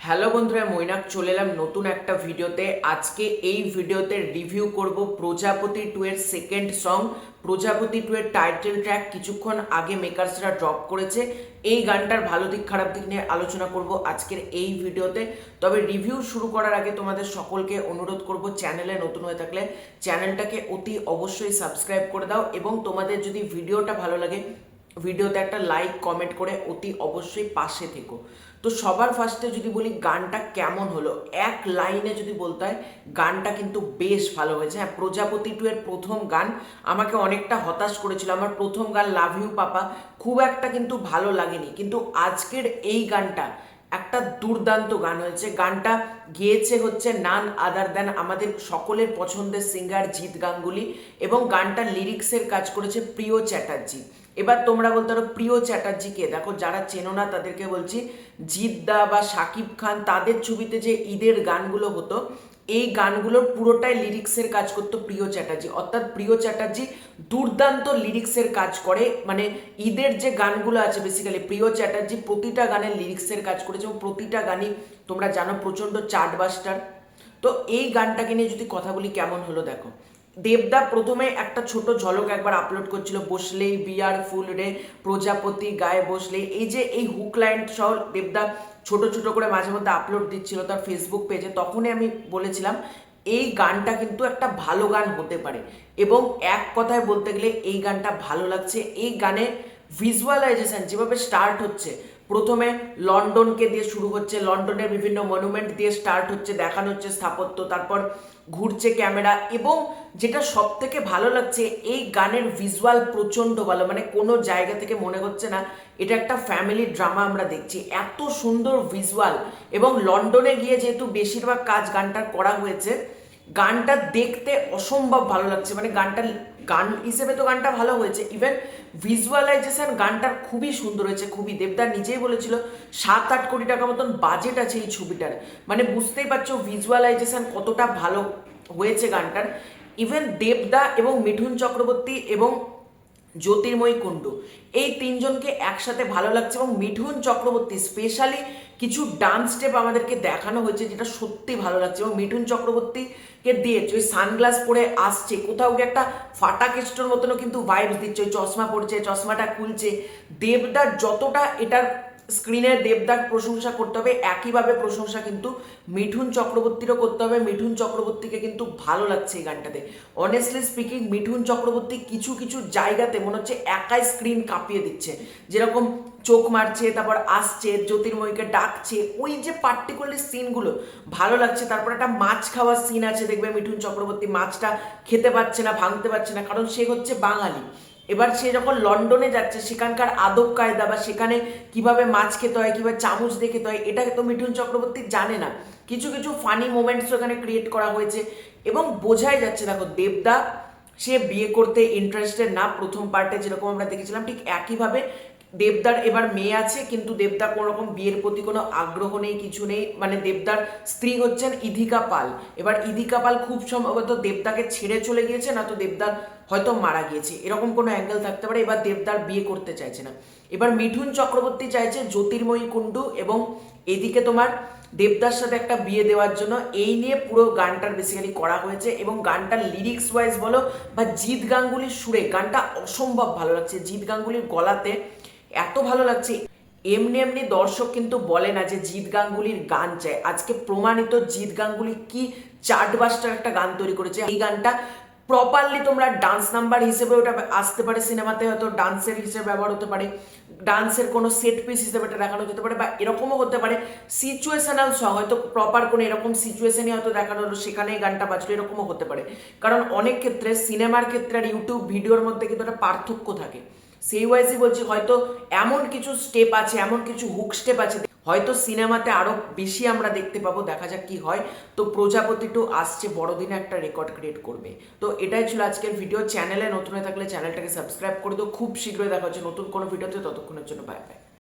Hello বন্ধুরা, মৈনাক চলে এলাম নতুন একটা ভিডিওতে। আজকে এই ভিডিওতে রিভিউ করব প্রজাপতি 2 এর সেকেন্ড সং। প্রজাপতি 2 এর টাইটেল ট্র্যাক কিছুক্ষণ আগে মেকার্সরা ড্রপ করেছে। এই গানটার ভালো দিক খারাপ দিক নিয়ে আলোচনা করব আজকের এই ভিডিওতে। তবে রিভিউ শুরু করার আগে তোমাদের সকলকে অনুরোধ করব, চ্যানেলে নতুন হয়ে থাকলে চ্যানেলটাকে অতি অবশ্যই সাবস্ক্রাইব করে দাও, এবং তোমাদের যদি ভিডিওটা ভালো লাগে ভিডিওতে একটা লাইক কমেন্ট করে অতি অবশ্যই পাশে থেকো। তো সবার ফার্স্টে যদি বলি গানটা কেমন হলো, এক লাইনে যদি বলতে হয় গানটা কিন্তু বেশ ভালো হয়েছে। হ্যাঁ, প্রজাপতি 2 এর প্রথম গান আমাকে অনেকটা হতাশ করেছিল। আমার প্রথম গান লাভ ইউ পাপা খুব একটা কিন্তু ভালো লাগেনি, কিন্তু আজকের এই গানটা একটা দুর্দান্ত গান হয়েছে। গানটা গেয়েছে হচ্ছে নান আদার দ্যান আমাদের সকলের পছন্দের সিঙ্গার জিৎ গাঙ্গুলি, এবং গানটার লিরিক্সের কাজ করেছে প্রিয় চ্যাটার্জি। এবার তোমরা বলতে পারো প্রিয় চ্যাটার্জিকে, দেখো যারা চেনো না তাদেরকে বলছি, জিদ্দা বা শাকিব খান তাদের ছবিতে যে ঈদের গানগুলো হতো, এই গানগুলোর পুরোটাই লিরিক্সের কাজ করতো প্রিয় চ্যাটার্জি। অর্থাৎ প্রিয় চ্যাটার্জি দুর্দান্ত লিরিক্সের কাজ করে। মানে ঈদের যে গানগুলো আছে বেসিক্যালি প্রিয় চ্যাটার্জি প্রতিটা গানের লিরিক্সের কাজ করেছে, এবং প্রতিটা গানই তোমরা জানো প্রচণ্ড চার্টবাস্টার। তো এই গানটাকে নিয়ে যদি কথা বলি কেমন হলো, দেখো দেবদা প্রথমে একটা ছোট ঝলক একবার আপলোড করছিল, বসলেই বিয়ার ফুল রে প্রজাপতি গায়ে বসলে, এই যে এই হুক লাইন সহ দেবদা ছোট ছোট করে মাঝে মধ্যে আপলোড দিচ্ছিল তার ফেসবুক পেজে। তখনই আমি বলেছিলাম এই গানটা কিন্তু একটা ভালো গান হতে পারে, এবং এক কথায় বলতে গেলে এই গানটা ভালো লাগছে। এই গানে ভিজুয়ালাইজেশন যেভাবে স্টার্ট হচ্ছে, প্রথমে লন্ডনকে দিয়ে শুরু হচ্ছে, লন্ডনের বিভিন্ন মনুমেন্ট দিয়ে স্টার্ট হচ্ছে, দেখানো হচ্ছে স্থাপত্য, তারপর ঘুরছে ক্যামেরা, এবং যেটা সব থেকে ভালো লাগছে এই গানের ভিজুয়াল প্রচণ্ড ভালো। মানে কোনো জায়গা থেকে মনে হচ্ছে না এটা একটা ফ্যামিলি ড্রামা আমরা দেখছি, এত সুন্দর ভিজুয়াল। এবং লন্ডনে গিয়ে যেহেতু বেশিরভাগ কাজ গানটার করা হয়েছে, গানটা দেখতে অসম্ভব ভালো লাগছে। মানে গান হিসেবে তো গানটা ভালো হয়েছে, ইভেন ভিজুয়ালাইজেশন গানটার খুবই সুন্দর হয়েছে, খুবই। দেবদা নিজেই বলেছিল 7-8 কোটি টাকা মতন বাজেট আছে এই ছবিটার। মানে বুঝতেই পারছো ভিজুয়ালাইজেশন কতটা ভালো হয়েছে গানটার। ইভেন দেবদা এবং মিঠুন চক্রবর্তী এবং জ্যোতির্ময়ী কুণ্ডু, এই তিনজনকে একসাথে ভালো লাগছে। এবং মিঠুন চক্রবর্তী স্পেশালি কিছু ডান্স স্টেপ আমাদেরকে দেখানো হয়েছে যেটা সত্যি ভালো লাগছে। এবং মিঠুন চক্রবর্তীকে দিয়ে ওই সানগ্লাস পরে আসছে, কোথাও গিয়ে একটা ফাটা কেস্টোর মতনও কিন্তু ভাইবস দিচ্ছে, ওই চশমা পড়ছে, চশমাটা খুলছে। দেবদার যতটা এটার স্ক্রিনে দেবদার প্রশংসা করতে হবে, একইভাবে প্রশংসা কিন্তু মিঠুন চক্রবর্তীরও করতে হবে। মিঠুন চক্রবর্তীকে কিন্তু ভালো লাগছে এই গানটাতে। অনেস্টলি স্পিকিং মিঠুন চক্রবর্তী কিছু কিছু জায়গাতে মনে হচ্ছে একাই স্ক্রিন কাঁপিয়ে দিচ্ছে, যেরকম চোখ মারছে, তারপর আসছে, জ্যোতির্ময়ীকে ডাকছে, ওই যে পার্টিকুলার সিনগুলো ভালো লাগছে। তারপর একটা মাছ খাওয়ার সিন আছে, দেখবে মিঠুন চক্রবর্তী মাছটা খেতে পারছে না, ভাঙতে পারছে না, কারণ সে হচ্ছে বাঙালি। এবার সে যখন লন্ডনে যাচ্ছে, সেখানকার আদব কায়দা বা সেখানে কিভাবে মাছ খেতে হয়, কিভাবে চামচ দিয়ে খেতে হয়, এটা তো মিঠুন চক্রবর্তী জানে না। কিছু কিছু ফানি মোমেন্টস এখানে ক্রিয়েট করা হয়েছে, এবং বোঝাই যাচ্ছে। দেখো দেবদা সে বিয়ে করতে ইন্টারেস্টেড না, প্রথম পার্টে যেরকম আমরা দেখেছিলাম ঠিক একইভাবে দেবদার এবার মেয়ে আছে, কিন্তু দেবদার কোনো রকম বিয়ের প্রতি কোনো আগ্রহ নেই, কিছু নেই। মানে দেবদার স্ত্রী হচ্ছেন ইধিকা পাল। এবার ইধিকা পাল খুব সম্ভবত দেবদাকে ছেড়ে চলে গিয়েছে, না তো দেবদার হয়তো মারা গিয়েছে, এরকম কোনো অ্যাঙ্গেল থাকতে পারে। এবার দেবদার বিয়ে করতে চাইছে না, এবার মিঠুন চক্রবর্তী চাইছে জ্যোতির্ময়ী কুণ্ডু এবং এদিকে তোমার দেবদার সাথে একটা বিয়ে দেওয়ার জন্য। এই নিয়ে পুরো গানটার বেসিক্যালি করা হয়েছে, এবং গানটার লিরিক্স ওয়াইজ বলো বা জিৎ গাঙ্গুলির সুরে গানটা অসম্ভব ভালো লাগছে। জিৎ গাঙ্গুলির গলাতে এত ভালো লাগছে। এমনি এমনি দর্শক কিন্তু বলে না যে জিৎ গাঙ্গুলির গান চায়, আজকে প্রমাণিত জিৎ গাঙ্গুলি কি চার্টবাস্টার একটা গান তৈরি করেছে। এই গানটা প্রপারলি তোমরা ডান্স নাম্বার হিসেবে ওটা আসতে পারে, সিনেমাতে হয়তো ডান্সের হিসেবে ব্যবহার হতে পারে, ডান্সের কোনো সেট পিস হিসেবে এটা দেখানো যেতে পারে, বা এরকমও হতে পারে সিচুয়েশনাল সং, হয়তো প্রপার কোনো এরকম সিচুয়েশনই হয়তো দেখানো হলো, সেখানেই গানটা বাজলো, এরকমও হতে পারে। কারণ অনেক ক্ষেত্রে সিনেমার ক্ষেত্রে আর ইউটিউব ভিডিওর মধ্যে কিন্তু একটা পার্থক্য থাকে। সেই ওয়াইজই বলছি, হয়তো এমন কিছু স্টেপ আছে, এমন কিছু হুক স্টেপ আছে হয়তো সিনেমাতে আরো বেশি আমরা দেখতে পাবো, দেখা যাক কি হয়। তো প্রজাপতি 2 আসছে, বড়দিনে একটা রেকর্ড ক্রিয়েট করবে। তো এটাই ছিল আজকের ভিডিও। চ্যানেলে নতুন হয়ে থাকলে চ্যানেলটাকে সাবস্ক্রাইব করে দিও। খুব শীঘ্রই দেখা হচ্ছে নতুন কোনো ভিডিওতে, ততক্ষণের জন্য বাই বাই।